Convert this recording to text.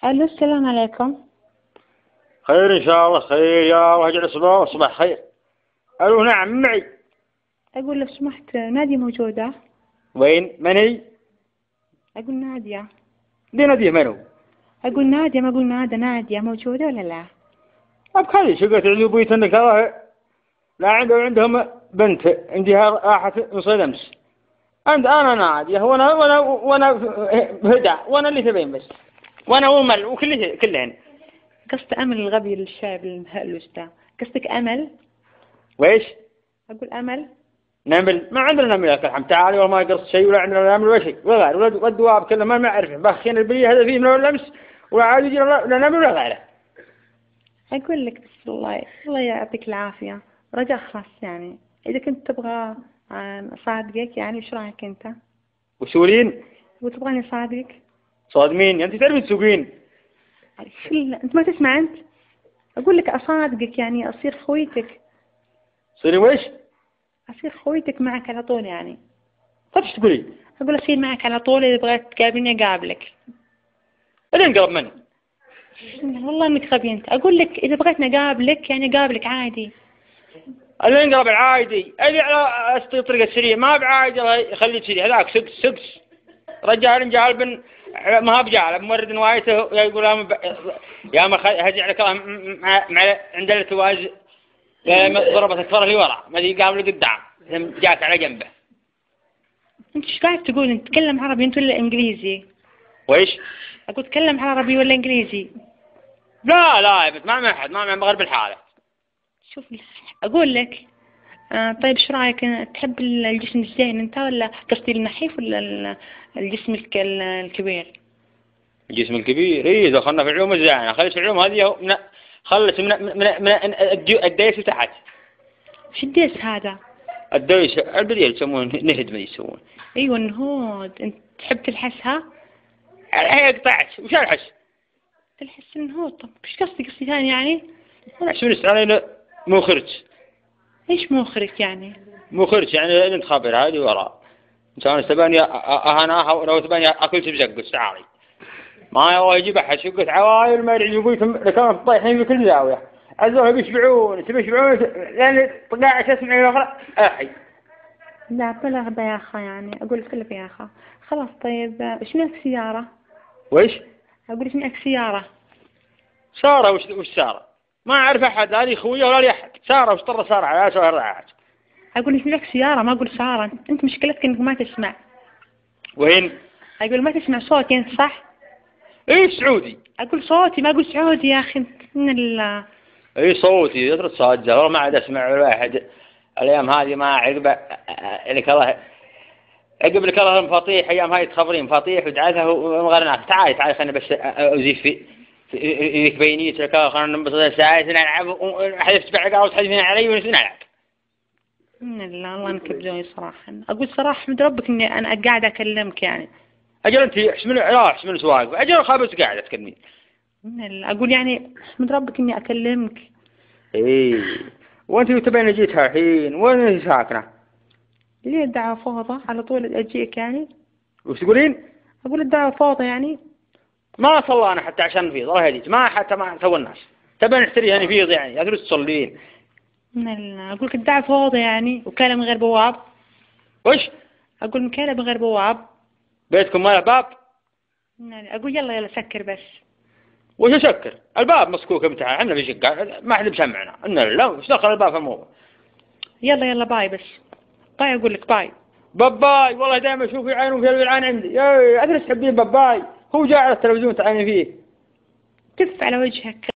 ألو، السلام عليكم. خير إن شاء الله، خير يا الله، يجعل صباح خير. ألو، نعم معي. أقول لو سمحت نادية موجودة؟ وين؟ من هي؟ أقول نادية. دي نادية منو؟ أقول نادية، ما أقول نادية موجودة ولا لا؟ أبخلي شقة عجوبية إنك الله. لا عندهم بنت عندها راحت من صيد أمس. أنا نادية، وأنا هدى، وأنا اللي تبين بس. وأنا ومل كلهن. قصد أمل الغبي الشايب المهلوس ده، قصدك أمل؟ ويش؟ أقول أمل. نمل؟ ما عندنا نمل يا كرحم، تعالي ولا ما يقص شيء، ولا عندنا نمل ولا شيء ولا غير، ولا الدواب كله ما أعرف بخين البريه هذا فيه من الأمس، ولا عاد يجي لا نمل ولا غيره. أقول لك بس الله يعطيك العافية، رجاء خاص يعني، إذا كنت تبغى أصادقك يعني، وش رأيك أنت؟ وسولين؟ وتبغاني أصادقك؟ صاد مين؟ أنت تعرفين تسوقين؟ أنت ما تسمع أنت؟ أقول لك أصادقك يعني أصير خويتك. صيري ويش؟ أصير خويتك معك على طول يعني. طيب ايش تقولي؟ أقول أصير معك على طول، إذا بغيت تقابلني أقابلك. بعدين قرب مني. والله إنك غبي أنت. أقول لك إذا بغيت نقابلك يعني أقابلك عادي. اللي ينقرب العادي اللي على الطريق السريع ما بعادي، الله يخليك سريع هذاك سكس رجال بن ما هو بجال بمرد نوايته يقول يا ما هجع لك مع عند التواز ضربت الكفر اللي ورا ما دي قابل قدام جاك على جنبه. أنت إيش قاعد تقول؟ أنت تتكلم عربي أنت ولا إنجليزي؟ وإيش؟ أقول تتكلم عربي ولا إنجليزي؟ لا يا بنت ما مع أحد، ما مع مغرب الحالة. شوف أقول لك طيب إيش رأيك؟ تحب الجسم الزين أنت، ولا قصدي النحيف، ولا الجسم الكبير؟ الجسم الكبير إيه، دخلنا في العلوم الزاينة، خلص العلوم هذه خلص من الديس تحت. وش الديس هذا؟ الديس البديل يسمون نهد ما يسوون. أيوة النهود. أنت تحب تلحسها؟ هي قطعت وش الحس؟ تلحس النهود؟ طب إيش قصدي ثاني يعني؟ أنا أحسب نسأل علينا مخرج. إيش مخرج يعني؟ مخرج يعني أنت خبر هذه وراء إنسان استباني أهناها لو تباني أكل تبزق تعالي ما هو يجيب أحد شقة عوائل ما يرجع يقول لكان طايحين في كل زاوية عزوها بيشبعون لأن طقاعة تسمع يغرق أحي. لا بلا يا أخا يعني، أقول لك يا أخا خلاص. طيب إيش معك سيارة؟ وإيش؟ أقول إيش معك سيارة؟ سارة وش سارة؟ ما أعرف أحد، هذه خوية ولا لي أحد. سارة وش طر سارة على سؤال راحت. أقول إيش معك سيارة، ما أقول سارة. أنت مشكلتك إنك ما تسمع. وين؟ أقول ما تسمع صوتي أنت، صح؟ إيه سعودي. أقول صوتي ما أقول سعودي يا أخي من الله. إيه صوتي يدرس صاجة والله ما عاد أسمع الواحد الأيام هذه ما عقب لك الله عقب لك الله المفاطيح أيام هاي تخبرين مفاطيح ودعاثها ومغرنات. تعال خلنا بس أزيف في بينيت لك خلنا ننبسط ساعة نلعب حذفت بعقا وتحذفين علي ونلعب. من الله انك بزوي صراحة. أقول صراحة حمد ربك إني أنا قاعدة أكلمك يعني. أجل أنت احسن سواق أجل خابس قاعدة تكلمين. من الله أقول يعني حمد ربك إني أكلمك. إيه وأنت تبين جيتها الحين وين ساكنة؟ ليه الدعوة فوضى على طول أجيك يعني؟ وش تقولين؟ أقول الدعوة فوضى يعني. ما صلى أنا حتى عشان نفيض الله يهديك ما حتى ما سوى الناس تبين نشتريها نفيض يعني أدرس تصلين. من الله أقول لك الدعوة فوضى يعني، وكالة من غير بواب. وش؟ أقول مكالة من غير بواب. بيتكم ما له باب؟ أقول يلا سكر بس. وش أسكر؟ الباب مسكوك بتاعه احنا في شقة ما حد بسمعنا إنه لا وش دخل الباب في الموضوع. يلا باي بس. باي أقول لك باي. باباي والله دائما أشوف عينه في العين عندي يا أدرس حبين باباي هو جاء على التلفزيون تعاني فيه. تف على وجهك